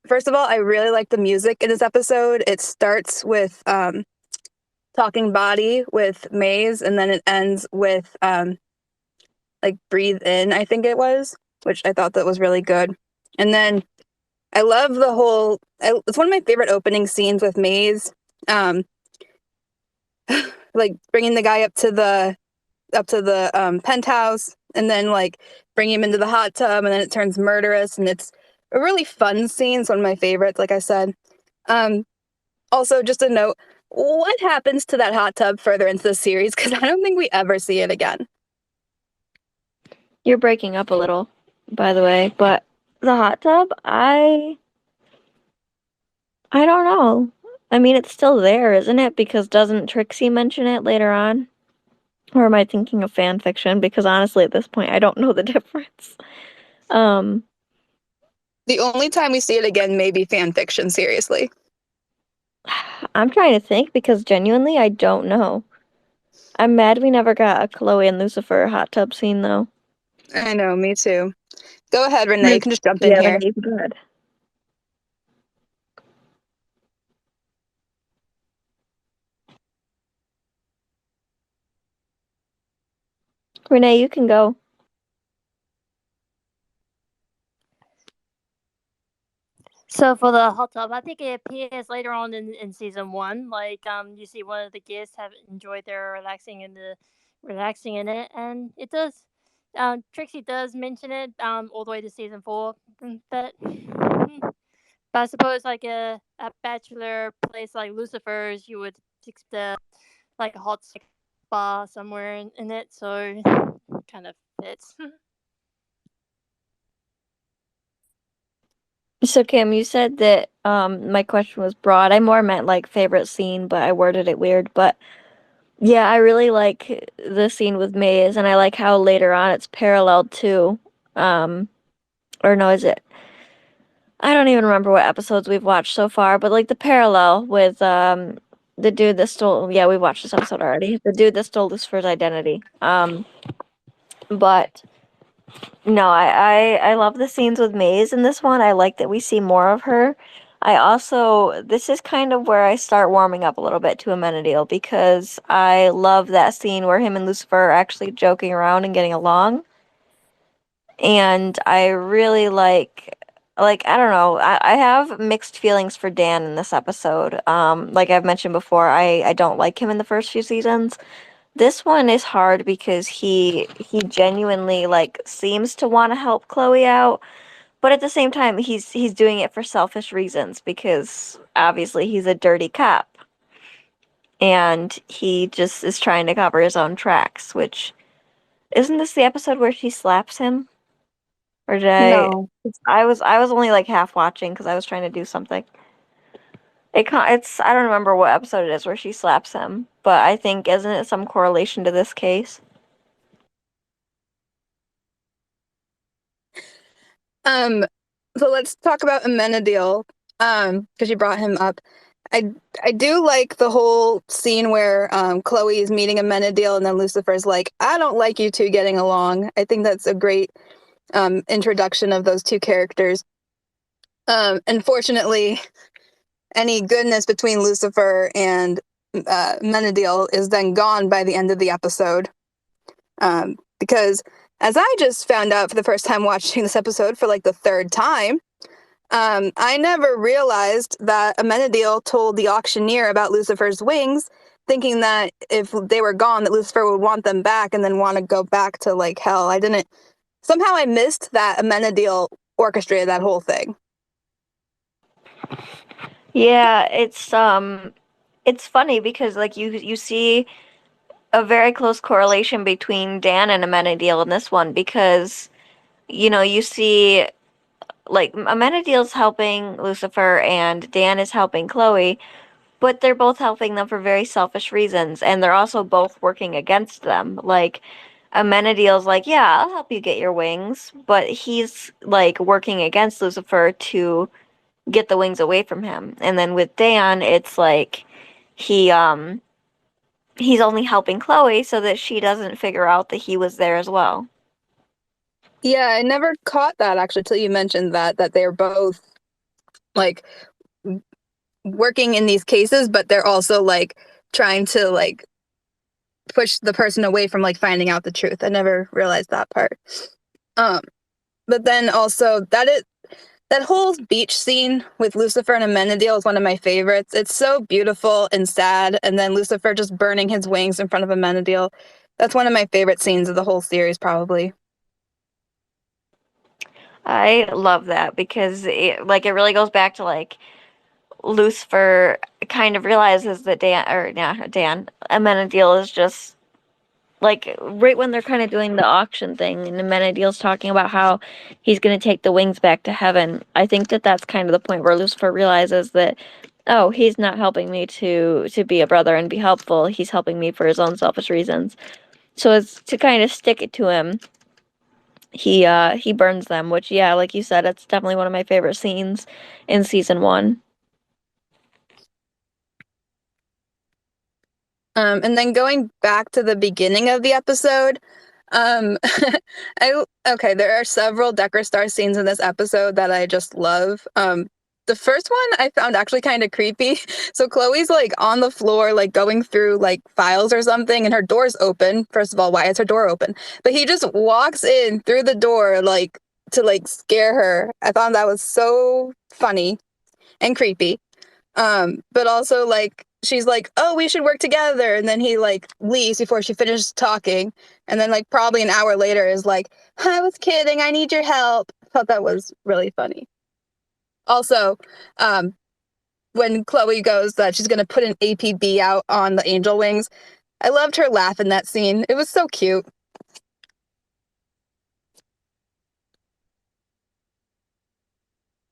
First of all, I really like the music in this episode. It starts with Talking Body with Maze, and then it ends with like Breathe In, I think it was, which I thought that was really good. And then I love the whole, it's one of my favorite opening scenes with Maze. Um, like bringing the guy up to the penthouse, and then like bring him into the hot tub, and then it turns murderous, and it's a really fun scene. It's one of my favorites, like I said. Um, Also, just a note: what happens to that hot tub further into the series? Because I don't think we ever see it again. You're breaking up a little, by the way, but the hot tub, I don't know. I mean, it's still there, isn't it? Because doesn't Trixie mention it later on? Or am I thinking of fan fiction? Because honestly, at this point, I don't know the difference. Um, The only time we see it again may be fan fiction. Seriously, I'm trying to think because genuinely, I don't know. I'm mad we never got a Chloe and Lucifer hot tub scene though. I know, me too. Go ahead, Renee. You Like, can just jump in yeah, then here. he's good. Renee, you can go. So for the hot tub, I think it appears later on in season one. Like you see one of the guests have enjoyed their relaxing in it, and it does. Trixie does mention it all the way to season four, but I suppose like a bachelor place like Lucifer's, you would expect like a hot spa somewhere in it, so kind of fits. So Kim, you said that my question was broad. I more meant like favorite scene, but I worded it weird. But yeah, I really like the scene with Maze, and I like how later on it's paralleled to, um, or no, is it? I don't even remember what episodes we've watched so far, but like the parallel with the dude that stole. Yeah, we watched this episode already. The dude that stole Lucifer's identity. But no, I love the scenes with Maze in this one. I like that we see more of her. I also, this is kind of where I start warming up a little bit to Amenadiel because I love that scene where him and Lucifer are actually joking around and getting along. And I really like, I don't know, I have mixed feelings for Dan in this episode. Like I've mentioned before, I don't like him in the first few seasons. This one is hard because he genuinely like seems to want to help Chloe out, but at the same time he's doing it for selfish reasons because obviously he's a dirty cop and he just is trying to cover his own tracks, which isn't this the episode where she slaps him? Or did No. I was only like half watching because I was trying to do something. It's I don't remember what episode it is where she slaps him, but I think isn't it some correlation to this case? Um, so let's talk about Amenadiel, because you brought him up. I I do like the whole scene where Chloe is meeting Amenadiel, and then Lucifer's like, "I don't like you two getting along." I think that's a great introduction of those two characters. Unfortunately, any goodness between Lucifer and Menadiel is then gone by the end of the episode. Because as I just found out for the first time watching this episode for like the third time, I never realized that Amenadiel told the auctioneer about Lucifer's wings, thinking that if they were gone, that Lucifer would want them back and then want to go back to like hell. I didn't. Somehow I missed that Amenadiel orchestrated that whole thing. Yeah, it's funny because like you see a very close correlation between Dan and Amenadiel in this one because you see like Amenadiel's helping Lucifer and Dan is helping Chloe, but they're both helping them for very selfish reasons and they're also both working against them. Like Amenadiel's like, "Yeah, I'll help you get your wings," but he's like working against Lucifer to get the wings away from him. And then with Dan, it's like he he's only helping Chloe so that she doesn't figure out that he was there as well. Yeah, I never caught that actually till you mentioned that they're both like working in these cases, but they're also like trying to like push the person away from like finding out the truth. I never realized that part. Um, but then also that whole beach scene with Lucifer and Amenadiel is one of my favorites. It's so beautiful and sad, and then Lucifer just burning his wings in front of Amenadiel. That's one of my favorite scenes of the whole series, probably. I love that because it really goes back to like Lucifer kind of realizes that Dan Amenadiel is just like right when they're kind of doing the auction thing, and Amenadiel's talking about how he's going to take the wings back to heaven. I think that that's kind of the point where Lucifer realizes that, oh, he's not helping me to be a brother and be helpful. He's helping me for his own selfish reasons. So it's to kind of stick it to him. He burns them, which yeah, like you said, it's definitely one of my favorite scenes in season 1. And then going back to the beginning of the episode, um, there are several Decker Star scenes in this episode that I just love. The first one I found actually kind of creepy. So Chloe's like on the floor, like going through like files or something, and her door's open. First of all, why is her door open? But he just walks in through the door, like to like scare her. I thought that was so funny and creepy. But also like she's like, "Oh, we should work together," and then he like leaves before she finishes talking, and then like probably an hour later is like, "I was kidding. I need your help." I thought that was really funny. Also, um, when Chloe goes that she's gonna put an APB out on the angel wings, I loved her laugh in that scene. It was so cute.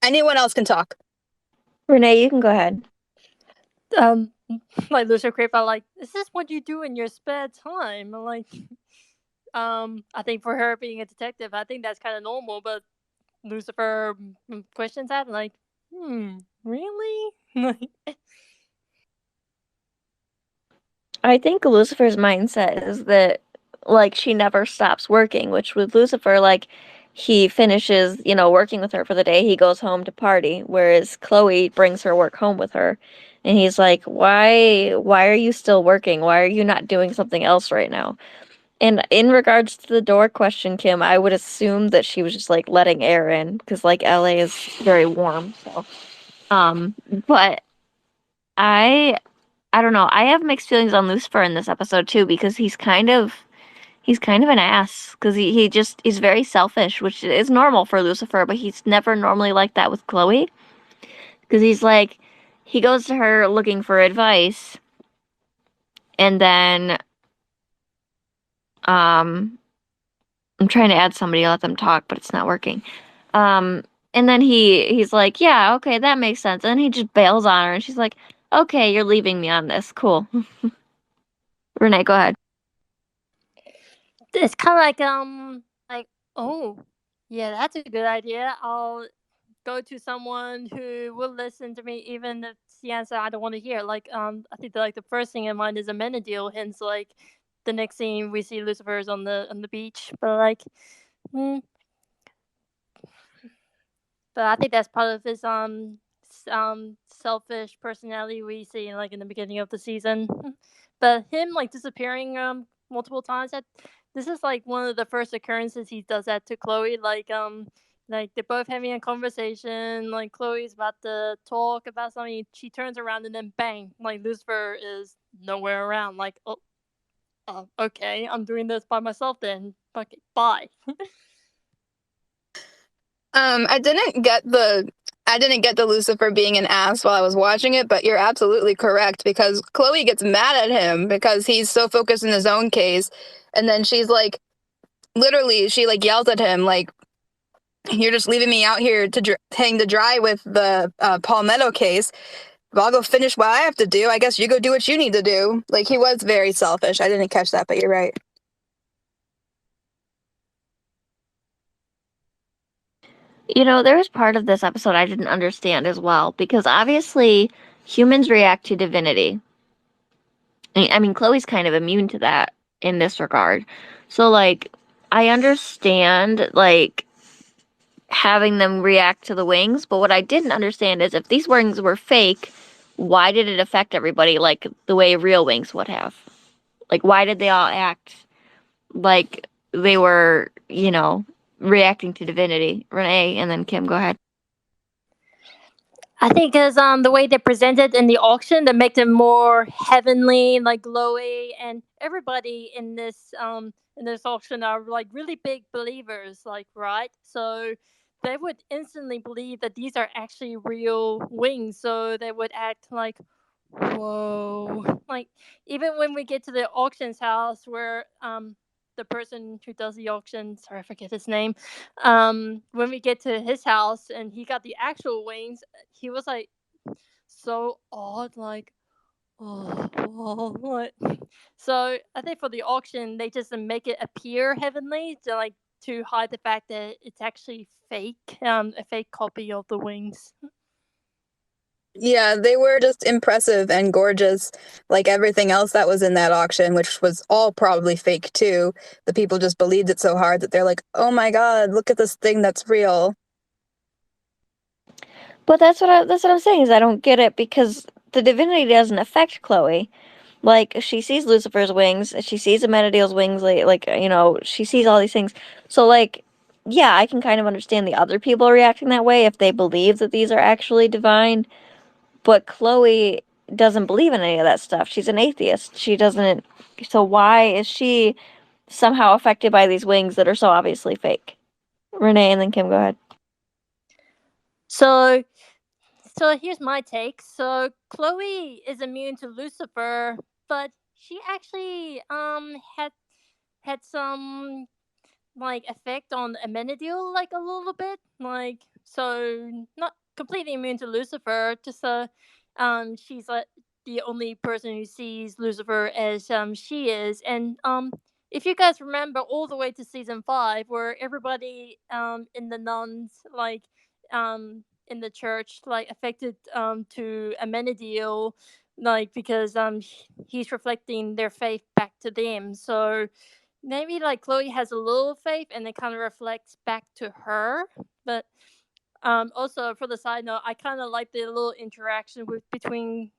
Anyone else can talk. Renee, you can go ahead. Like Lucifer creep out like, is this what you do in your spare time? Like, I think for her being a detective, I think that's kind of normal. But Lucifer questions that like, really? I think Lucifer's mindset is that like she never stops working, which with Lucifer, like he finishes, working with her for the day, he goes home to party, whereas Chloe brings her work home with her. And he's like, why are you still working? Why are you not doing something else right now? And in regards to the door question, Kim, I would assume that she was just like letting air in because like LA is very warm. So, um, but I I don't know. I have mixed feelings on Lucifer in this episode too because he's kind of an ass because he's very selfish, which is normal for Lucifer, but he's never normally like that with Chloe because he's like he goes to her looking for advice and then um I'm trying to add somebody to let them talk, but it's not working. Um and then he's like, "Yeah, okay, that makes sense." And then he just bails on her and she's like, "Okay, you're leaving me on this. Cool." Renee, go ahead. It's kind of like, oh, yeah, that's a good idea. I'll go to someone who will listen to me even if it's the answer I don't want to hear. Like, I think the first thing in mind is a Menadil, hence like the next scene we see Lucifer is on the beach. But like, mm, but I think that's part of his selfish personality we see like in the beginning of the season. But him like disappearing multiple times, that this is like one of the first occurrences he does that to Chloe. Like they're both having a conversation. Like Chloe's about to talk about something, she turns around and then bang, like Lucifer is nowhere around. Like, oh, okay, I'm doing this by myself then. Okay, bye. I didn't get the Lucifer being an ass while I was watching it, but you're absolutely correct because Chloe gets mad at him because he's so focused in his own case, and then she's like, literally, she like yells at him like, "You're just leaving me out here to hang to dry with the Palmetto case. Well, I'll go finish what I have to do. I guess you go do what you need to do." Like he was very selfish. I didn't catch that, but you're right. There was part of this episode I didn't understand as well, because obviously humans react to divinity. I mean, Chloe's kind of immune to that in this regard. So, like, I understand, like, having them react to the wings. But what I didn't understand is if these wings were fake, why did it affect everybody like the way real wings would have? Like, why did they all act like they were, reacting to divinity? Renee and then Kim, go ahead. I think because the way they presented in the auction that makes it more heavenly, like glowy, and everybody in this auction are like really big believers, like right. So they would instantly believe that these are actually real wings. So they would act like, whoa, like even when we get to the auctions house where the person who does the auction, sorry I forget his name, when we get to his house and he got the actual wings, he was like so odd, like, oh, whoa, what? So I think for the auction they just make it appear heavenly to like to hide the fact that it's actually fake, a fake copy of the wings. Yeah, they were just impressive and gorgeous, like everything else that was in that auction, which was all probably fake too. The people just believed it so hard that they're like, oh my God, look at this thing that's real. But that's what I'm saying is I don't get it because the divinity doesn't affect Chloe. Like she sees Lucifer's wings, she sees Amenadiel's wings, she sees all these things. So like, yeah, I can kind of understand the other people reacting that way if they believe that these are actually divine. But Chloe doesn't believe in any of that stuff. She's an atheist. She doesn't. So why is she somehow affected by these wings that are so obviously fake? Renee and then Kim, go ahead. So So here's my take. So Chloe is immune to Lucifer, but she actually had some like effect on Amenadiel like a little bit. Like so not completely immune to Lucifer, just she's like the only person who sees Lucifer as she is. And if you guys remember all the way to season 5 where everybody in the nuns like in the church like affected to Amenadiel like because he's reflecting their faith back to them. So maybe like Chloe has a little faith and it kind of reflects back to her. But also for the side note, I kind of like the little interaction with between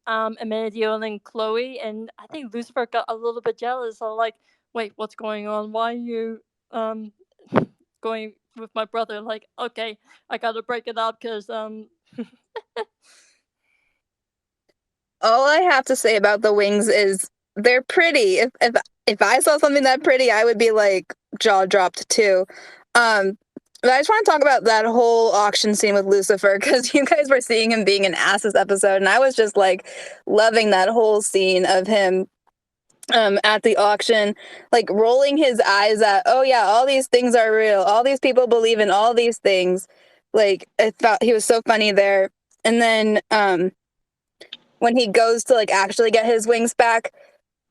Amenadiel and Chloe, and I think Lucifer got a little bit jealous. So like, wait, what's going on? Why are you um going with my brother? Like, okay, I gotta break it up because All I have to say about the wings is they're pretty. If I saw something that pretty, I would be like jaw dropped too. Um, but I just want to talk about that whole auction scene with Lucifer because you guys were seeing him being an ass this episode, and I was just like loving that whole scene of him at the auction, like rolling his eyes at, oh yeah, all these things are real. All these people believe in all these things. Like I thought he was so funny there. And then when he goes to like actually get his wings back,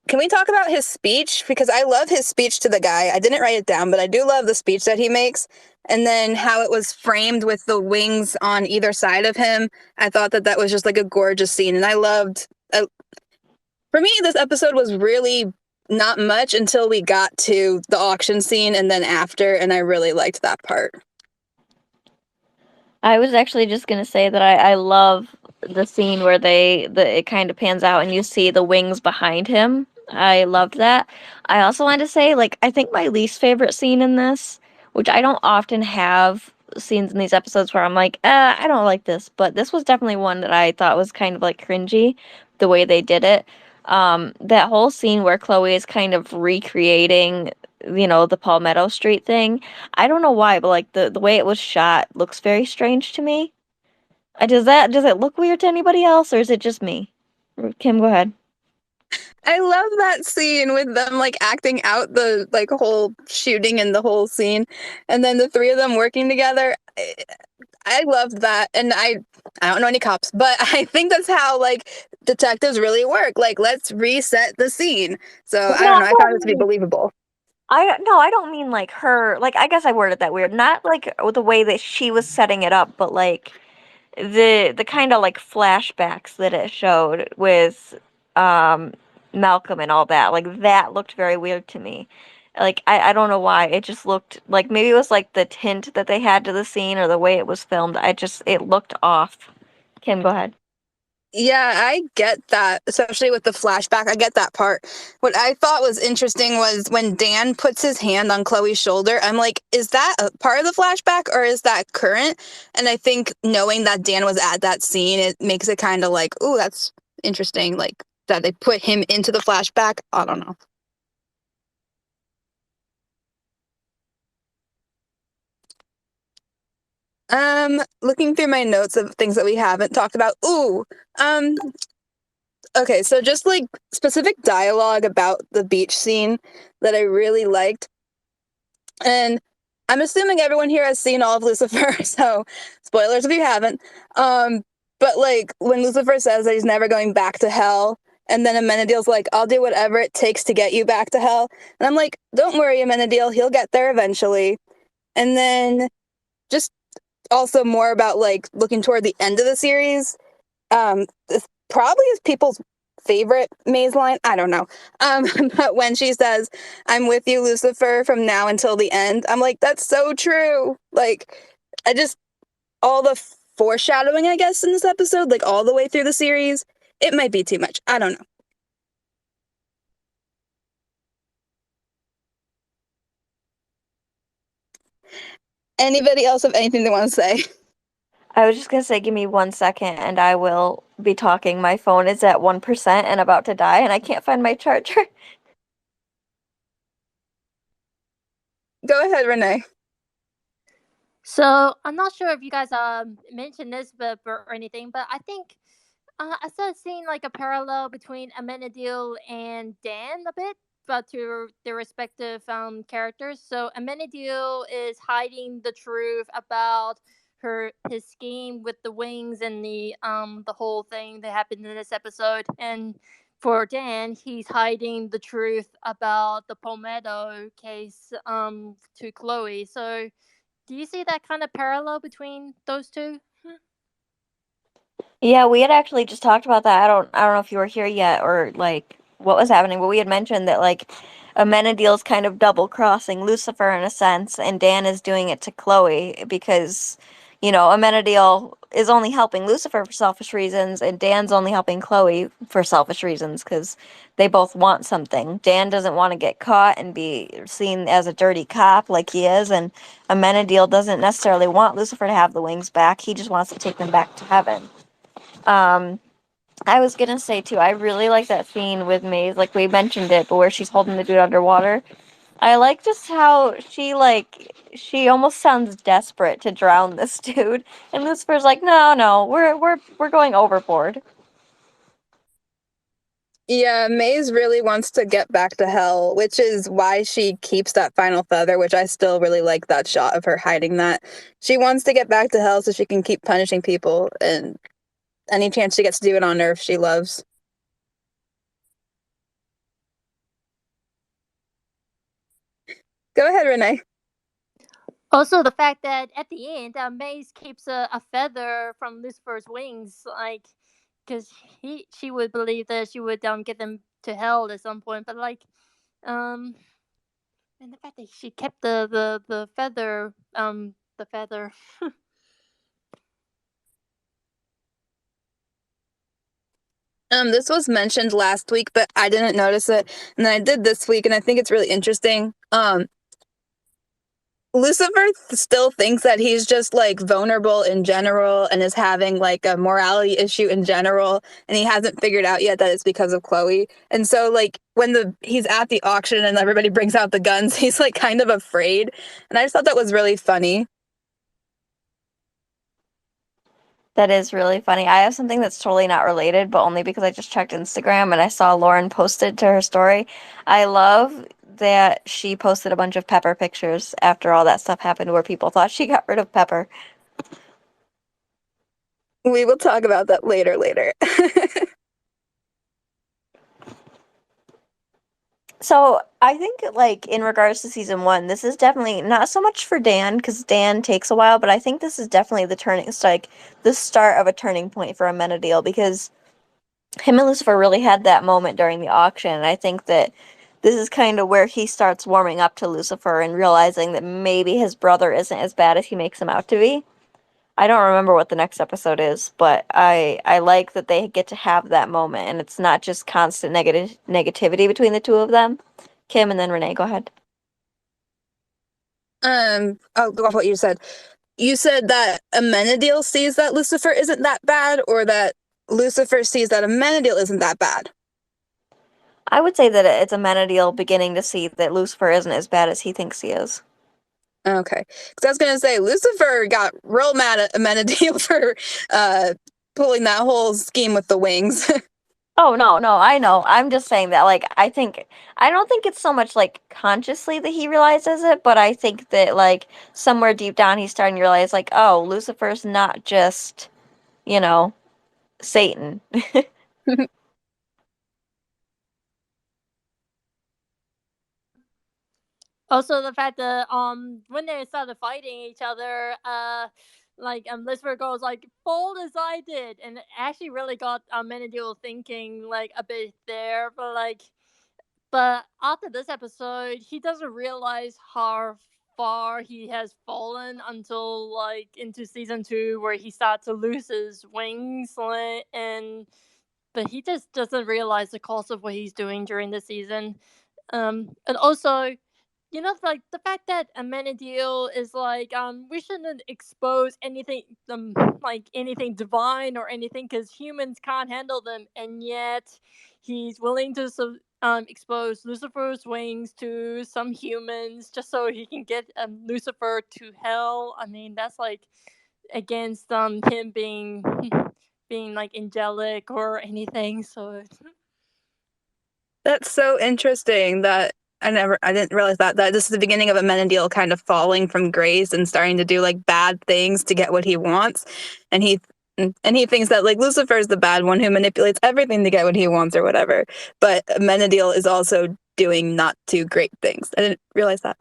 can we talk about his speech? Because I love his speech to the guy. I didn't write it down, but I do love the speech that he makes. And then how it was framed with the wings on either side of him. I thought that that was just like a gorgeous scene. And I loved, for me, this episode was really not much until we got to the auction scene and then after. And I really liked that part. I was actually just gonna say that I love the scene where it kind of pans out and you see the wings behind him. I loved that. I also wanted to say, like, I think my least favorite scene in this, which I don't often have scenes in these episodes where I'm like, I don't like this, but this was definitely one that I thought was kind of like cringy, the way they did it. That whole scene where Chloe is kind of recreating, the Palmetto Street thing. I don't know why, but like the way it was shot looks very strange to me. Does it look weird to anybody else, or is it just me? Kim, go ahead. I love that scene with them like acting out the like whole shooting and the whole scene. And then the three of them working together. I loved that. And I don't know any cops, but I think that's how like detectives really work. Like, let's reset the scene. So I No, don't I know. I found it don't to be mean believable. I don't mean like her. Like I guess I worded that weird. Not like the way that she was setting it up, but like the kind of like flashbacks that it showed with um Malcolm and all that. Like that looked very weird to me. Like, I don't know why. It just looked like maybe it was like the tint that they had to the scene or the way it was filmed. It looked off. Kim, go ahead. Yeah, I get that, especially with the flashback. I get that part. What I thought was interesting was when Dan puts his hand on Chloe's shoulder. I'm like, is that a part of the flashback or is that current? And I think knowing that Dan was at that scene, it makes it kind of like, ooh, that's interesting. Like that they put him into the flashback. I don't know. Looking through my notes of things that we haven't talked about. Ooh, um, okay, so just like specific dialogue about the beach scene that I really liked. And I'm assuming everyone here has seen all of Lucifer, so spoilers if you haven't. But like when Lucifer says that he's never going back to hell, and then Amenadiel's like, I'll do whatever it takes to get you back to hell. And I'm like, don't worry, Amenadiel, he'll get there eventually. And then just also more about like looking toward the end of the series. This probably is people's favorite Maze line. I don't know. But when she says, I'm with you, Lucifer, from now until the end, I'm like, that's so true. Like, I just, all the foreshadowing, I guess, in this episode, like all the way through the series, it might be too much. I don't know. Anybody else have anything they want to say? I was just gonna say, give me 1 second and I will be talking. My phone is at 1% and about to die, and I can't find my charger. Go ahead, Renee. So I'm not sure if you guys mentioned this, or anything, but I think I started seeing like a parallel between Amenadiel and Dan a bit, but to their respective characters. So Amenadiel is hiding the truth about his scheme with the wings and the whole thing that happened in this episode, and for Dan, he's hiding the truth about the Palmetto case to Chloe. So do you see that kind of parallel between those two? Yeah, we had actually just talked about that. I don't know if you were here yet or like what was happening, but we had mentioned that like Amenadiel's kind of double crossing Lucifer in a sense, and Dan is doing it to Chloe because, Amenadiel is only helping Lucifer for selfish reasons, and Dan's only helping Chloe for selfish reasons because they both want something. Dan doesn't want to get caught and be seen as a dirty cop like he is, and Amenadiel doesn't necessarily want Lucifer to have the wings back. He just wants to take them back to heaven. Um, I was gonna say too, I really like that scene with Maze, like we mentioned it, but where she's holding the dude underwater. I like just how she almost sounds desperate to drown this dude, and Lucifer's like, no, no, we're going overboard. Yeah, Maze really wants to get back to hell, which is why she keeps that final feather, which I still really like that shot of her hiding that. She wants to get back to hell so she can keep punishing people, and any chance she gets to do it on Earth, she loves. Go ahead, Renee. Also, the fact that at the end, Maze keeps a feather from Lucifer's wings, like, because she would believe that she would get them to hell at some point, but like, um, and the fact that she kept the feather, the feather. This was mentioned last week, but I didn't notice it, and then I did this week, and I think it's really interesting. Lucifer still thinks that he's just like vulnerable in general and is having like a morality issue in general, and he hasn't figured out yet that it's because of Chloe. And so like when he's at the auction and everybody brings out the guns, he's like kind of afraid. And I just thought that was really funny. That is really funny. I have something that's totally not related, but only because I just checked Instagram and I saw Lauren posted to her story. I love that she posted a bunch of Pepper pictures after all that stuff happened where people thought she got rid of Pepper. We will talk about that later. So I think, like, in regards to season one, this is definitely not so much for Dan because Dan takes a while, but I think this is definitely the start of a turning point for Amenadiel because him and Lucifer really had that moment during the auction, and I think that this is kind of where he starts warming up to Lucifer and realizing that maybe his brother isn't as bad as he makes him out to be. I don't remember what the next episode is, but I like that they get to have that moment, and it's not just constant negativity between the two of them. Kim and then Renee, go ahead. I'll go off what you said. You said that Amenadiel sees that Lucifer isn't that bad, or that Lucifer sees that Amenadiel isn't that bad? I would say that it's Amenadiel beginning to see that Lucifer isn't as bad as he thinks he is. Okay. Because I was going to say, Lucifer got real mad at Amenadiel for pulling that whole scheme with the wings. Oh, no, I know. I'm just saying that, like, I don't think it's so much, like, consciously that he realizes it, but I think that, like, somewhere deep down he's starting to realize, like, oh, Lucifer's not just, you know, Satan. Also, the fact that when they started fighting each other, Lucifer goes like bold as I did, and it actually really got Menadil thinking like a bit there. But after this episode, he doesn't realize how far he has fallen until like into season 2, where he starts to lose his wings, and but he just doesn't realize the cost of what he's doing during the season. And also, like the fact that Amenadiel is like, we shouldn't expose anything, like anything divine or anything, because humans can't handle them, and yet he's willing to expose Lucifer's wings to some humans just so he can get Lucifer to hell. I mean, that's like against him being being like angelic or anything. So That's so interesting that I didn't realize that this is the beginning of Amenadiel kind of falling from grace and starting to do like bad things to get what he wants, and he thinks that like Lucifer is the bad one who manipulates everything to get what he wants or whatever, but Amenadiel is also doing not too great things. I didn't realize that.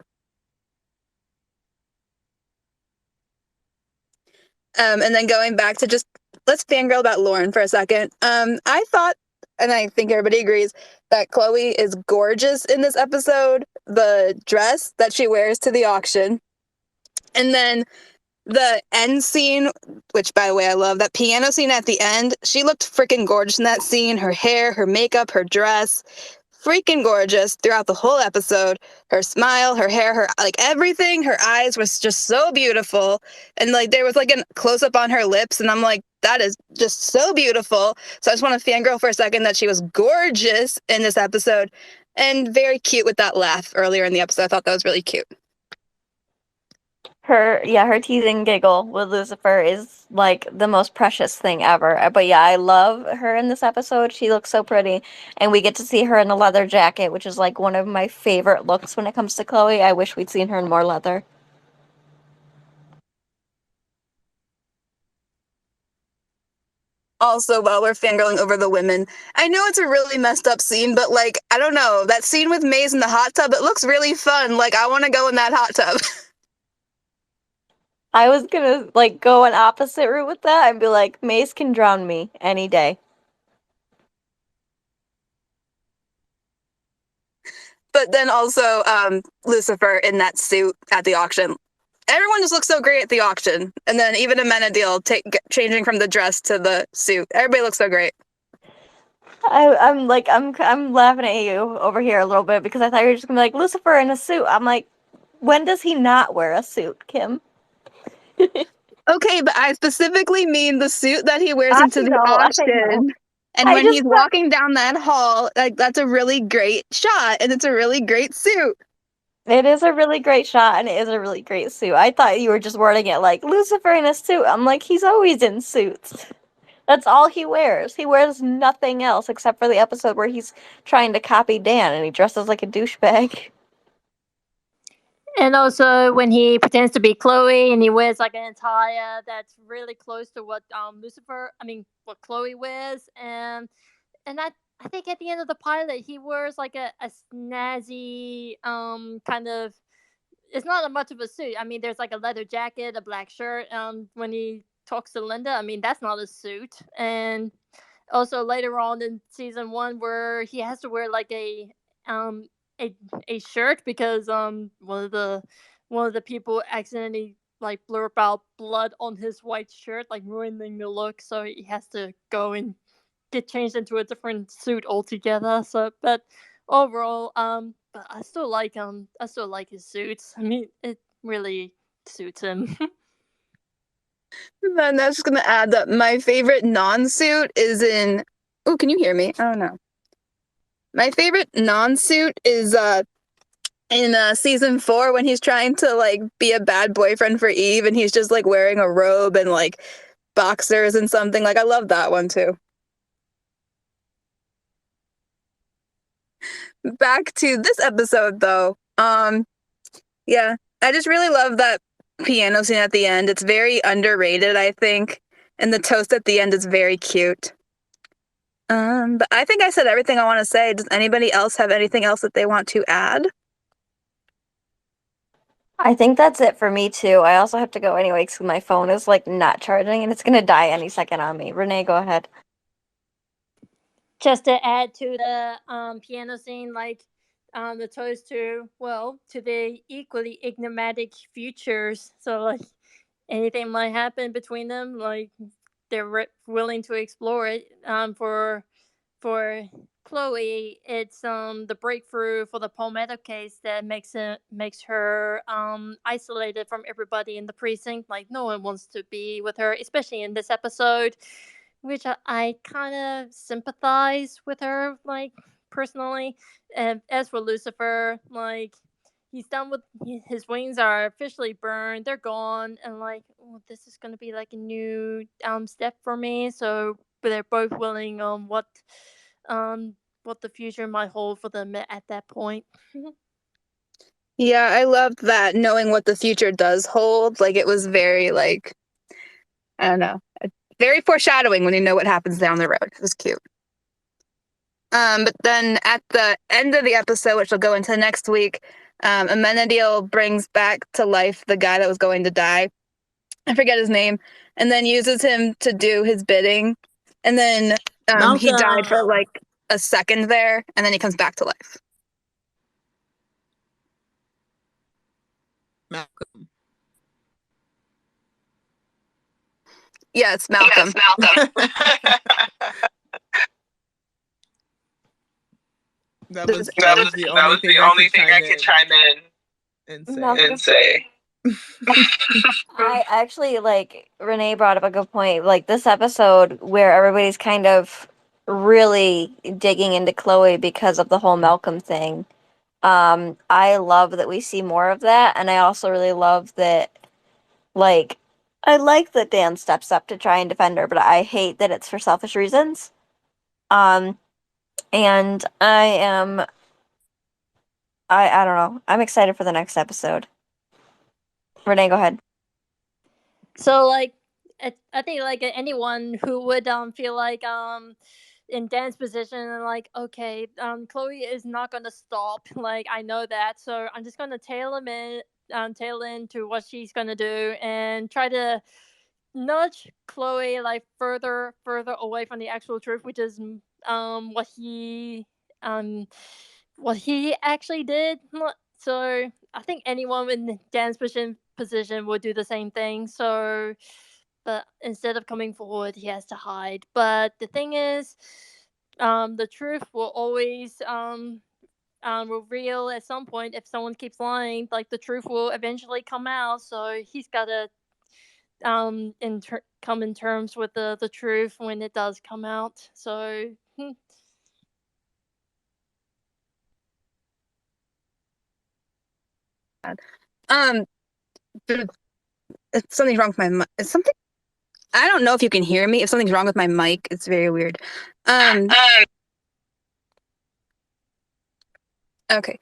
And then going back to just let's fangirl about Lauren for a second. I thought, and I think everybody agrees, that Chloe is gorgeous in this episode. The dress that she wears to the auction, and then the end scene, which by the way I love, that piano scene at the end. She looked freaking gorgeous in that scene. Her hair, her makeup, her dress, freaking gorgeous throughout the whole episode. Her smile, her hair, her like everything, her eyes was just so beautiful. And like there was like a close up on her lips, and I'm like, that is just so beautiful. So I just want to fangirl for a second that she was gorgeous in this episode and very cute with that laugh earlier in the episode. I thought that was really cute. Her teasing giggle with Lucifer is like the most precious thing ever. But yeah, I love her in this episode. She looks so pretty, and we get to see her in a leather jacket, which is like one of my favorite looks when it comes to Chloe. I wish we'd seen her in more leather. Also, while we're fangirling over the women, I know it's a really messed up scene, but like, I don't know, that scene with Maze in the hot tub, it looks really fun. Like, I want to go in that hot tub. I was gonna like go an opposite route with that and be like, Mace can drown me any day. But then also, Lucifer in that suit at the auction. Everyone just looks so great at the auction. And then even Amenadiel changing from the dress to the suit. Everybody looks so great. I'm laughing at you over here a little bit because I thought you were just gonna be like Lucifer in a suit. I'm like, when does he not wear a suit, Kim? Okay, but I specifically mean the suit that he wears into the I know. auction. And I when just he's walking down that hall, like that's a really great shot, and it's a really great suit. It is a really great shot and it is a really great suit. I thought you were just wording it like Lucifer in a suit. I'm like, he's always in suits. That's all he wears. He wears nothing else except for the episode where he's trying to copy Dan and he dresses like a douchebag. And also when he pretends to be Chloe and he wears like an attire that's really close to what what Chloe wears, and I think at the end of the pilot he wears like a snazzy kind of, it's not a much of a suit. I mean, there's like a leather jacket, a black shirt. When he talks to Linda, I mean that's not a suit. And also later on in season 1, where he has to wear like um a shirt because one of the people accidentally like blurb out blood on his white shirt, like ruining the look. So he has to go and get changed into a different suit altogether. So, but overall, but I still like his suits. I mean, it really suits him. Then that's just gonna add that my favorite non-suit is in. Oh, can you hear me? I don't know. My favorite non-suit is in season 4 when he's trying to like be a bad boyfriend for Eve and he's just like wearing a robe and like boxers and something. Like I love that one too. Back to this episode though. Yeah, I just really love that piano scene at the end. It's very underrated, I think. And the toast at the end is very cute. But I think I said everything I want to say. Does anybody else have anything else that they want to add? I think that's it for me too. I also have to go anyway because my phone is like not charging and it's gonna die any second on me. Renee, go ahead. Just to add to the piano scene, like the toast to to the equally enigmatic futures. So like anything might happen between them, like they're willing to explore it. For Chloe, it's the breakthrough for the palmetto case that makes her isolated from everybody in the precinct. Like no one wants to be with her, especially in this episode, which I kind of sympathize with her, like personally. And as for Lucifer, like he's done with his wings are officially burned, they're gone, and like this is gonna be like a new step for me. So, but they're both willing on what the future might hold for them at that point. Yeah, I loved that knowing what the future does hold. Like it was very like I don't know, very foreshadowing when you know what happens down the road. It was cute. But then at the end of the episode, which will go into next week, Amenadiel brings back to life the guy that was going to die. I forget his name, and then uses him to do his bidding. And then he died for like a second there, and then he comes back to life. Malcolm. Yeah, it's Malcolm. That was the only thing I could chime in and say. I actually like Renee brought up a good point. Like this episode where everybody's kind of really digging into Chloe because of the whole Malcolm thing. I love that we see more of that, and I also really love that like I like that Dan steps up to try and defend her, but I hate that it's for selfish reasons. And I don't know. I'm excited for the next episode. Renee, go ahead. So like I think like anyone who would feel like in Dan's position and like okay Chloe is not gonna stop, like I know that, so I'm just gonna tail into what she's gonna do and try to nudge Chloe like further away from the actual truth, which is what he um what he actually did. So I think anyone in Dan's position would do the same thing. So, but instead of coming forward, he has to hide. But the thing is, the truth will always reveal at some point. If someone keeps lying, like the truth will eventually come out. So he's got to come in terms with the truth when it does come out. So. Something's wrong with my mic. Something. I don't know if you can hear me. If something's wrong with my mic, it's very weird. Okay.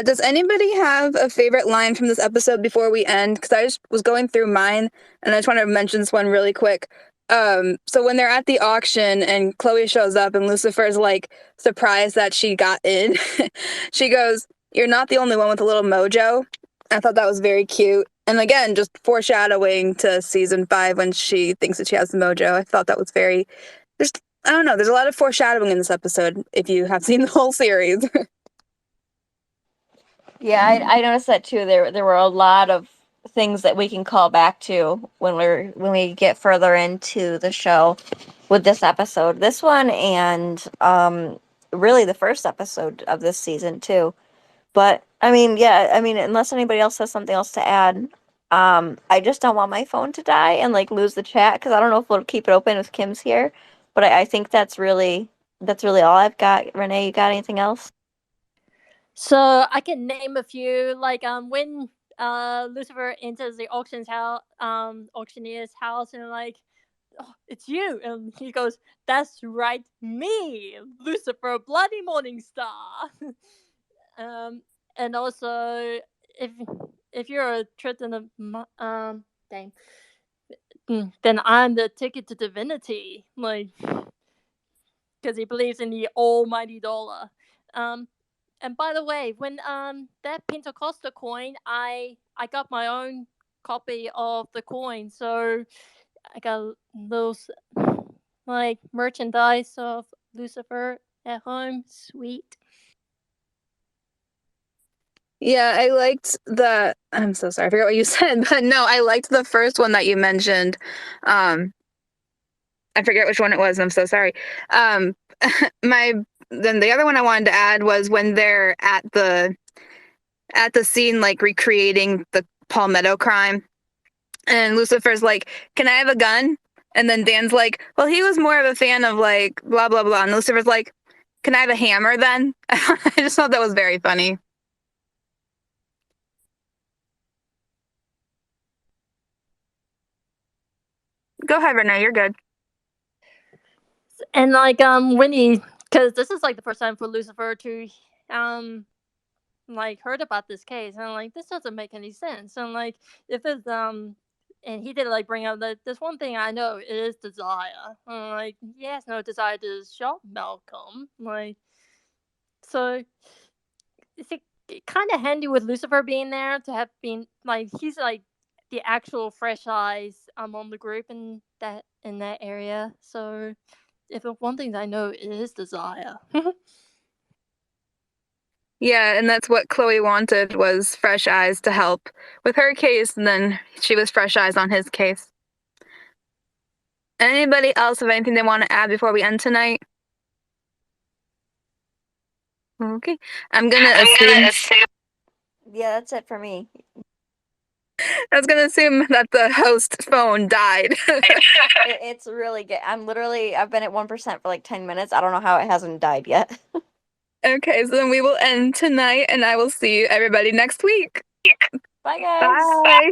Does anybody have a favorite line from this episode before we end? Because I just was going through mine, and I just want to mention this one really quick. So when they're at the auction and Chloe shows up and Lucifer's like surprised that she got in, she goes, "You're not the only one with a little mojo." I thought that was very cute. And again, just foreshadowing to season 5 when she thinks that she has the mojo. I thought that was very, I don't know, there's a lot of foreshadowing in this episode if you have seen the whole series. Yeah, I noticed that too. There were a lot of things that we can call back to when we get further into the show with this episode. This one and really the first episode of this season too. But I mean, yeah, I mean, unless anybody else has something else to add, I just don't want my phone to die and like lose the chat because I don't know if we'll keep it open if Kim's here. But I think that's really all I've got. Renee, you got anything else? So I can name a few, like when Lucifer enters the auctioneer's house, and like, oh, it's you, and he goes, "That's right, me, Lucifer, bloody morning star." um, and also if if you're a Triton of dang, then I'm the ticket to divinity, like, because he believes in the almighty dollar. Um, and by the way, when that Pentecostal coin, I got my own copy of the coin, so I got those like merchandise of Lucifer at home. Sweet. Yeah, I liked the. I'm so sorry, I forgot what you said, but no, I liked the first one that you mentioned. I forget which one it was. I'm so sorry. Um, my then the other one I wanted to add was when they're at the scene, like recreating the Palmetto crime, and Lucifer's like, "Can I have a gun?" And then Dan's like, "Well, he was more of a fan of like blah blah blah," and Lucifer's like, "Can I have a hammer then?" I just thought that was very funny. Go ahead, Renee. You're good. And like when he, because this is like the first time for Lucifer to like heard about this case, and I'm like, this doesn't make any sense. And like, if it's and he did like bring up that this one thing I know is desire. And like, he has no desire to shop Malcolm. Like, so it's kind of handy with Lucifer being there to have been like, he's like the actual fresh eyes on the group in that area. So if one thing I know is desire. Yeah, and that's what Chloe wanted was fresh eyes to help with her case, and then she was fresh eyes on his case. Anybody else have anything they want to add before we end tonight? Okay. I'm gonna assume Yeah, that's it for me. I was gonna assume that the host phone died. It's really good. I've been at 1% for like 10 minutes. I don't know how it hasn't died yet. Okay, so then we will end tonight, and I will see you everybody next week. Bye, guys. Bye.